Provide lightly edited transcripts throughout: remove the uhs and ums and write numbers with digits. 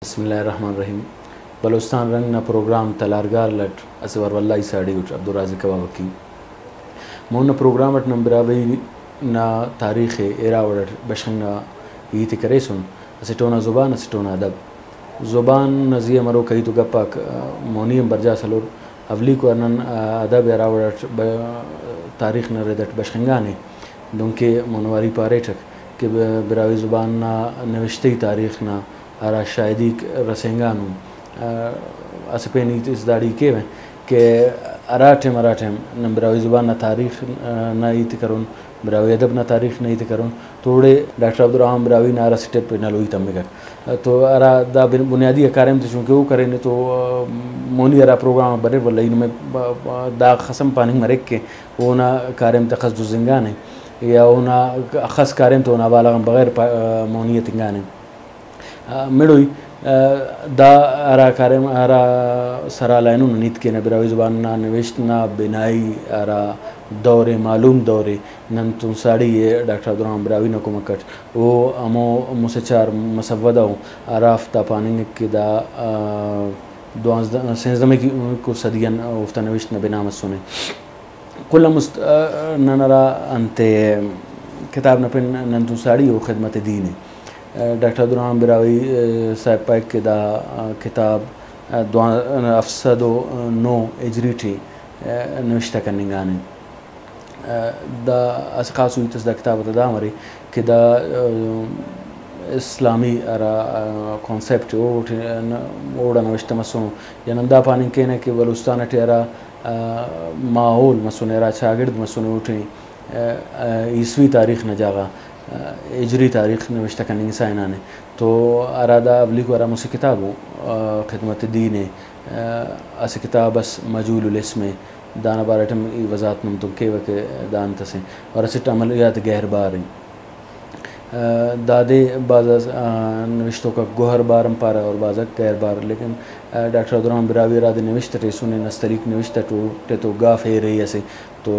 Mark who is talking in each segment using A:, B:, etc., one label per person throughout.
A: बिस्मिल्लाहिर्रहमानिर्रहीम। बलूचिस्तान रंग ना प्रोग्राम तलारगार लट असवर वल्लाई साड़ी उठ अब्दुर्राज़िक वकी मोन प्रोग्राम अट नंबरावी ना तारीख़ एरा वट बशंगा ईत करे सुन असिटोना ज़ुबान असिटोना अदब ज़ुबान नज़िया मरो कही तो गप्पा मोनियम बरजा सलोर अवली को अनन अदब एरा वट तारीख़ न रेदट बशंगा ने दुनके मोनवारी पारेटक कि बिरावी ज़ुबान ना नविश्ते तारीख़ ना आरा शायदी रसेंगानू असपेनी इस दाड़ी के अराठम न बिरावी ज़ुबान ना तारीख़ ना ईत करुन बिरावी अदब ना तारीख़ ना ईत करुन थोड़े डॉक्टर अब्दुर्रहमान बिरावी ना आरा स्टेप पे ना लोई तमेगा तो आरा दा बुनियादी अकारम तो चूँकि वो करें तो मोनी आरा प्रोग्राम बने बोला इनमें दा खसम पानी मरेक के वो ना कारम तखस दुजिंगाने या वो ना खस कारम तो ना बाला बगैर मोनियत इंगाने मिडोई दा आरा कारम आरा सरा लाइनों नीत के नबिरावी ज़ुबान ना नविश्त ना बिनाई आरा दौरे मालूम दौरे नन तुम साड़ी ये डॉक्टर अब्दुर्रहमान बिरावी न कुमकट वो अमो मुझसे चार मसवदा हूँ आराफ्ता पानी के दा सेंज़मे की को सदियन उफ्ता नविश्त न बिना मसुने कुल मुस्त ननरा अंते किताब न पिन नन तुम साड़ी हो खिदमत दीन डॉक्टर अब्दुर्रहमान बिरावी साहब पाक के दा किताब अफसदो नो इजरीटी नविश्ता करने गाने दा असखास हुई तस दा किताब दा हमारे कि दा इस्लामी अरा कॉन्सेप्ट ओड़ा नविश्ता मसुनो या नंदा पानी के ने कि बलूचिस्तान टेरा माहौल मसुने अरा शागिर्द मसुने उठे ईसवी तारीख़ न जागा इजरी तारीख़ नविश्ता करने साइना ने तो अरादा अबली को अरा मुझसे किताब हो खिदमत दीन अस किताब बस मजूल इसमें दाना बारटम वजात नम तो के वके दान तसे और असिट अमलियात गहर बार दादे बाज़ नविश्तों का गोहर बारम पारा और बाज़ गैर बार लेकिन डॉक्टर अब्दुर्रहमान बिरावी रादे नविश्त टे सुने नस्तरीक नविश्त तो गाफ है रही ऐसे तो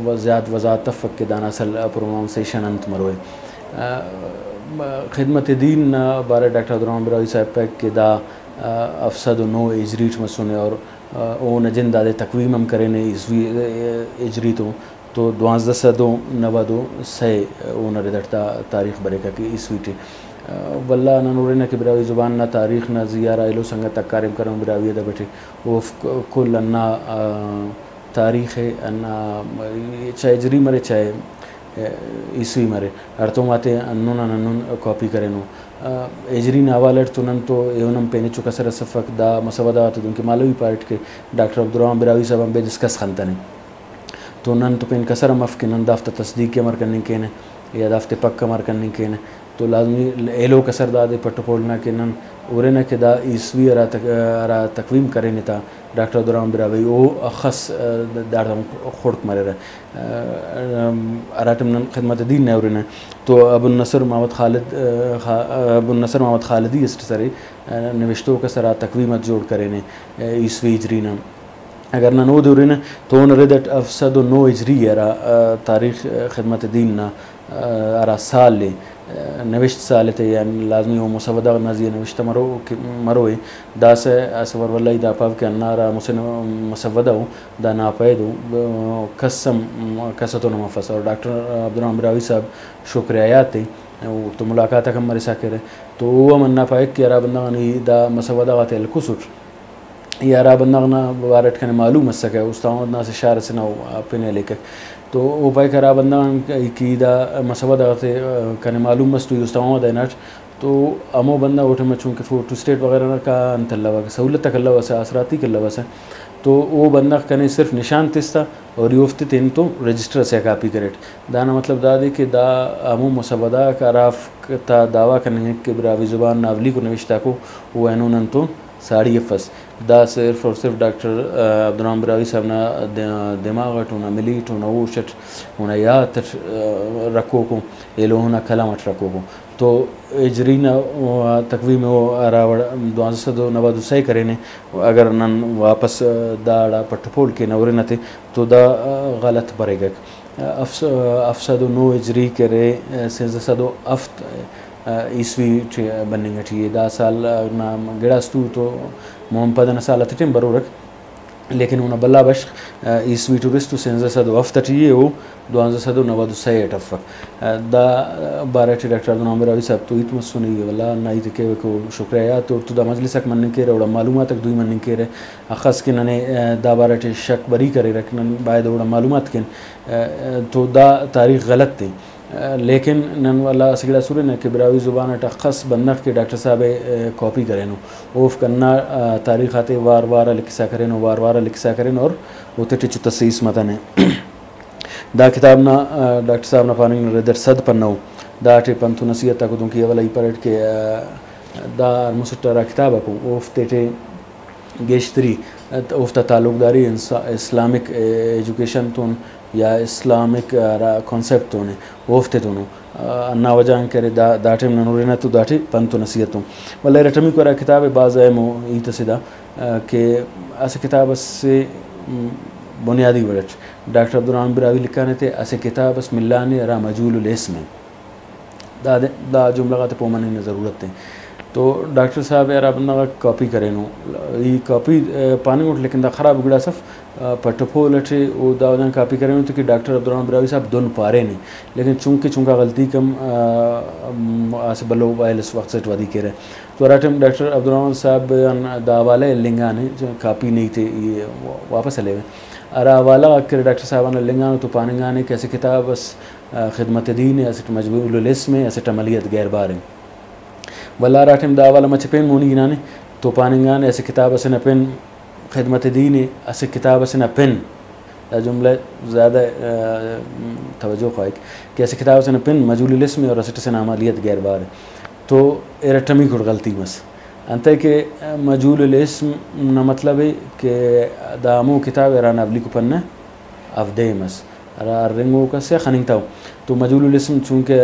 A: वज़ात वज़ात तफ़क के दाना सल प्रोनाउंसिएशन अंत मरोए खिदमत दीन बारे डॉक्टर अब्दुर्रहमान बिरावी साहब पैक के दा अफसद नो इजरीट मसुने और ओ नजिन दादे तकवीम हम करें ने इसवी इजरी तो 1290 से वो न रिदटता तारीख़ बरेका की इसवी टे वल्ला नूरे न कि बिरावी ज़ुबान ना तारीख़ ना ज़ियारा इलो संगत तकारिम करूँ बिरावी अदब बटे वो कुल अन्ना तारीख़ है अन्ना चाहे इजरी मरे चाहे ईसवी मरे अर्तो माते अन्नून अन्नून कॉपी करें नो एजरी नावालट तो नन तो एवनम पेने चुका सर सफ़क दा मसवदा तो उनके मालवी पार्ट के डॉक्टर अब्दुर्रहमान बिरावी साहब हम बेजिस्कस खनतने तो नन तो पेन कसर मफ़ के नन दाफ्त तस्दीक के मर करने के ने या दाफ्त पक का मर करने के ने तो लाजमी एलो कसर दादे पटपोलना के नन उरे न के दा ईसवी अरा तकवीम करें ने था डॉक्टर अब्दुर्रहमान बिरावी वो ख़स दाढ़ खुर्क मरे रहे अराटम नन खिदमत दीन ने उरे न तो अबुल नसर मोहम्मद खालिदी इस सरे नविश्तों का सरा तकवीम जोड़ करें ने ईसवी इजरी न अगर ना नो दूरी न तो न रेदट अफसद नो इजरी अरा तारीख़ खिदमत दीन ना अरा साल ले नविश्त साल थे यानी लाजमी हो मुसवदा नज़िया नविश्ता मरोए दा से असवर वल्लाई दा पाव के अन्नारा मुझसे मुसवदा हो दा नापैद हो कसतो नमफ़स और डॉक्टर अब्दुर्रहमान बिरावी साहब शुक्रिया थे तो मुलाकात हम मरे सा करे तो वो मन्ना पाए कि अरा बंदा दा मुसवदा का तेल कुसुट यारा बंदा ना बारट खने मालूम सके उस्ताद ना से शार से ना अपने लेके तो वो पाई करा बंदा की दा मसवदा से खने मालूम मस्त हुई उस्ताद है नट तो अमो बंदा उठे में चूँकि फोटो स्टेट वगैरह का अंतल्ला वगैरह सहूलत कल्ला वैसे असराती कल्ला वैसे तो वो बंदा कने सिर्फ निशान तिस्ता और योफ्त तीन तो रजिस्टर से कापी करेट दाना मतलब दादे कि दा अमो मुसवदा का राफ ता दावा करने के बिरावी ज़ुबान नावली को नविश्ता को वो एनोन तो साड़ी फस दा सिर्फ और सिर्फ डॉक्टर अब्दुर्रहमान बिरावी साहब ना दिमाग टूना मिली टूना वो शट होना याद रखो को ये लो होना कलामट रखो को तो इजरी ना तकवीम वो अरावड़ 1290 सही करें ने अगर नन वापस दाड़ा पटपोल के नवरे न थे तो दा गलत पड़ेगा अफसद नो इजरी करे से सदो अफ्त ईस्वी बनिंग दा साल ना गिड़ास्तू तो मोहम्मद साल अतिम बरोरक लेकिन उन बल्ला बश ईस्वी टूरिस्ट सेंजा सदो अफ्तटी वो 1293 अफ दा बारह डॉक्टर अब्दुल रवी साहब तो इत मसुनी वला नाई के को शुक्रिया तो दा मजलिस मन के और मालूमात दुई मन के रे अखस के नने दा बारह शक बरी करे रखन बायद और मालूमात के तो दा तारीख गलत थी लेकिन नन वाला सगड़ा सुरे ने कि ब्रावी ज़ुबान टखस बंदख के डॉक्टर साहब कॉपी करें ओफ करना तारीख़ात वार वार लिखसा करें वार वार लिखसा करें और उते टिचु तसीस मतन दा किताब ना डॉक्टर साहब ना पानी रेदर सद पन्नौ दा टे पंथु नसीहत को तुम की वाला परेड के दा मुसट्टा किताब को ओफ टे गेश्तरी ओफ ताल्लुकदारी इस्लामिक एजुकेशन तुन या इस्लामिक कॉन्सेप्ट तोने ओफ्ते तोनो अन्ना वजान करे दाटे नूरेना तो दाटे पंतो नसीहतों वल्ले रटमी को किताब बाज़ है मो ईत सिदा के ऐसे किताब से बुनियादी वर्ड डॉक्टर अब्दुल बिरावी लिखा ने थे ऐसे किताब बस मिलाने रा मजूल लेस में दा जुमला का तो पोमने की ज़रूरत है तो डॉक्टर साहब यार अपना कॉपी करें नो ये कॉपी पानी उठ लेकिन दा ख़राब गुड़ा सफ़ पटफो लटे वो दावदान कॉपी करें तो कि डॉक्टर अब्दुल बिरावी साहब दोन पारे नहीं लेकिन चूँकि गलती कम आसे बलो वाइल इस वक्त से वादी के रहे तो राटम डॉक्टर अब्दुल साहब दावाले लिंगा ने जो कॉपी नहीं थे ये वापस ले गए अरा वाला कर डॉक्टर साहब ने लिंगा तो पानिंगा ने कैसे किताब बस खिदमत दीन ऐसे मजबूर लिस में ऐसे टमलियत गैर बार वल्ला राठम दावाला मचपेन मोनी गिनाने तो पानिंगान ऐसे किताब से नपेन खिदमत दीन ऐसे किताब से नपेन जुमला ज़्यादा तवज्जो ख्वाहिक कि ऐसे किताब से नपेन मजूल लिस्म और असट से नामालियत गैर बार तो एरटमी खुद गलती मस अंत के मजूल लिस्म न मतलब है कि दामो किताब एरान अवली को पन्ना अवदे मस रिंगो का से खनिंगता तो मजूल लिस्म चूँकि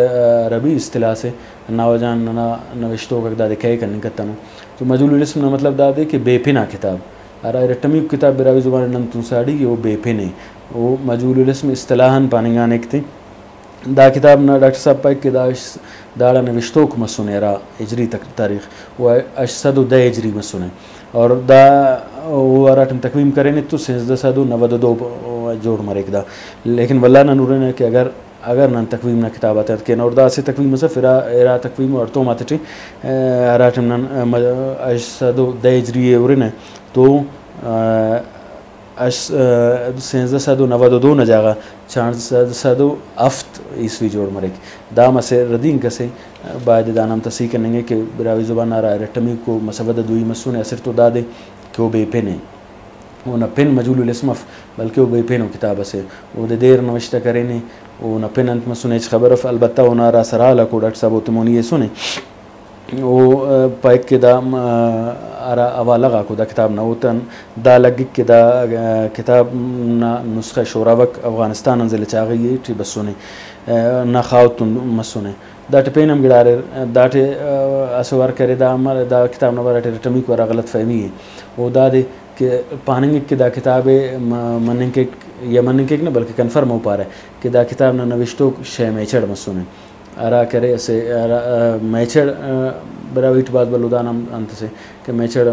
A: रबी इस्तिलाह से नावजान ना नविश्तों का दादे कह करने का तनु तो मजूल लिस्म न मतलब दादे कि बेपिना किताब अरा रटमी किताब बिरावी ज़ुबान नन तुसाड़ी वो बेपिन है वो मजूल लिस्म इस्तिलाहन पानिंगान एक थी दा किताब ना डॉक्टर साहब पाइक के दाड़ा नविश्तों को मसुनेरा इजरी तक तारीख़ वो अशसद द इजरी मसुने और दा वो आराटम तकवीम करें तो 1392 जोड़ मरेक दा लेकिन वल्ला नूरे ने कि अगर न तकवीम न किताब आते के और दा से तकवीम से फिर एरा तकवीम और तो माते आराटम न अशसद द इजरी और ने तो 1392 न जागा 400 ईस्वी जोड़ मरे दाम से रदीन कसे बाद दानाम तसी करेंगे कि बिरावी ज़ुबान आ रहा है रटमी को मसबद दुई मसून असर तो दादे कि वो बेपेन है वो न पेन मजूल इसमफ बल्कि वो बेपेन हो किताब से वो देर नविश्ता करें वो न पेन अंत मसून खबर अलबत्ता वो नारा सराला को डॉक्टर साहब तुमोनी ये सुने वो पाइक के दाम आरा अवा लगा को दा किताब ना होतन दा लग के दा किताब ना नुस्खा शोरावक अफगानिस्तान अंजल चागी टी बसुने ना खाउत मसुने दा टेपेन हम गिडारे दा टे असवार करे दा अमर दा किताब ना बारे टमी को गलत फहमी है वो दा दे कि पानिंग के दा किताबे मनन के या मनन के ना बल्कि कन्फर्म हो पा रहा है कि दा किताब ना नविश्तो शे मेचड़ मसुने आरा करे ऐसे मैचड़ बरावीट बात बलुदान अंत से कि मैचड़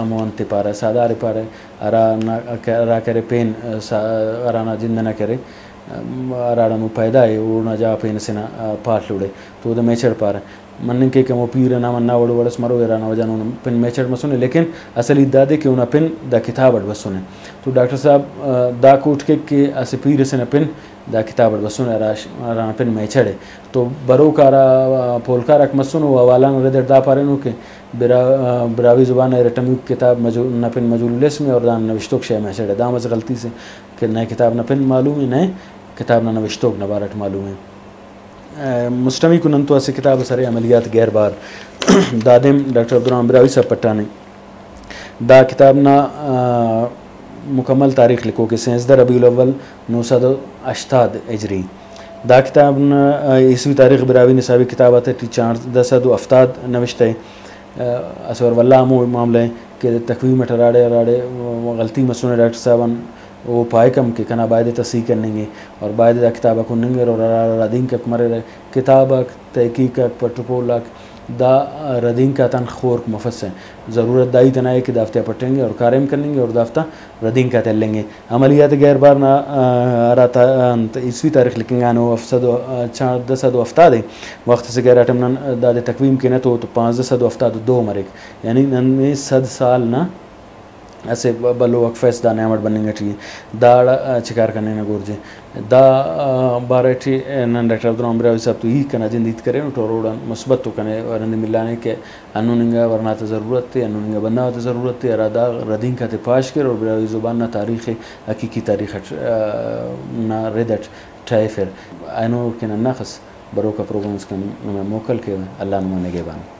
A: अंत पारे सादारे पारे अरा करे पेन अराना जिंद न करे अराड़ा नु पैदा है वो ना जा पेन से ना पाट लुड़े तो उधर मैचड़ पारे मन के कमो पीर ना मन्ना वड़ वड़स मरो एराना वजन उन पेन मैचड़ मसुने लेकिन असल इदादे कि उन पेन दा किताब बसुने तो डॉक्टर साहब दा कोट के ऐसे पीर से न पेन दा किताब बसुन राना पेन मैचड़े तो बरो कारा पोलकार अकमसुन वाला नदर दा पारे नो के बिरावी ज़ुबान रटमी किताब मजूल न पेन मजूलस में और दान नविश्तोक शे मैचड़े दामस गलती से कि नए किताब न पेन मालूम है नए किताब न नविश्तोक न बारट मालूम है मुस्तमी को नंतो ऐसे किताब सरे अमलियात गैर बार दादिम डॉक्टर अब्दुल बिरावी साहब पट्टाने दा किताब ना मुकम्मल तारीख़ लिखो कि 13 रबीउल अव्वल 980 इजरी दा किताब न ईस्वी तारीख़ बिरावी निसाबी किताब आते 410 नविश्ते असवर वल्ला मो मामले के तकवीम टराड़े अराड़े गलती मसून डॉक्टर साहब वो पाए कम के कना बायद तसी करनेंगे और बायद किताब कुनेंगे और रदीन का मरे किताब तहकीक पटपोलक दा रदीन का तन खोर मफस है ज़रूरत दाई तनाए कि दाफ्ता पटेंगे और कारेम करेंगे और दाफ्ता रदीन का तल लेंगे अमलियात गैर बार ना रहा ईसवी तारीख लिखेंगे आनो अफसद 4 हफ्ता दे वक्त से गैर आटम दादे तकवीम के ना तो 5 हफ्ता 2 मरे यानी नन्हे 100 साल ना ऐसे बलो वक्फेस दा नमट बनेंगे चाहिए दा शिकार करने न गोरजे दा बारे ठी नन डॉक्टर अब्दुल अमरावी साहब तो ही कना जिंदीत करे न टोरोड़ा मुस्बत तो कने वरंद मिलाने के अनुनिंगा वरना तो ज़रूरत है अनुनिंगा बनना तो ज़रूरत है अरादा रदीन का पाश कर और बिरावी ज़ुबान ना तारीख़ हकीकी तारीख़ ना रेदट ठाए फिर आनो के नखस बरो का प्रोग्राम इसका मैं मोकल के अल्लाह नुमाने के बान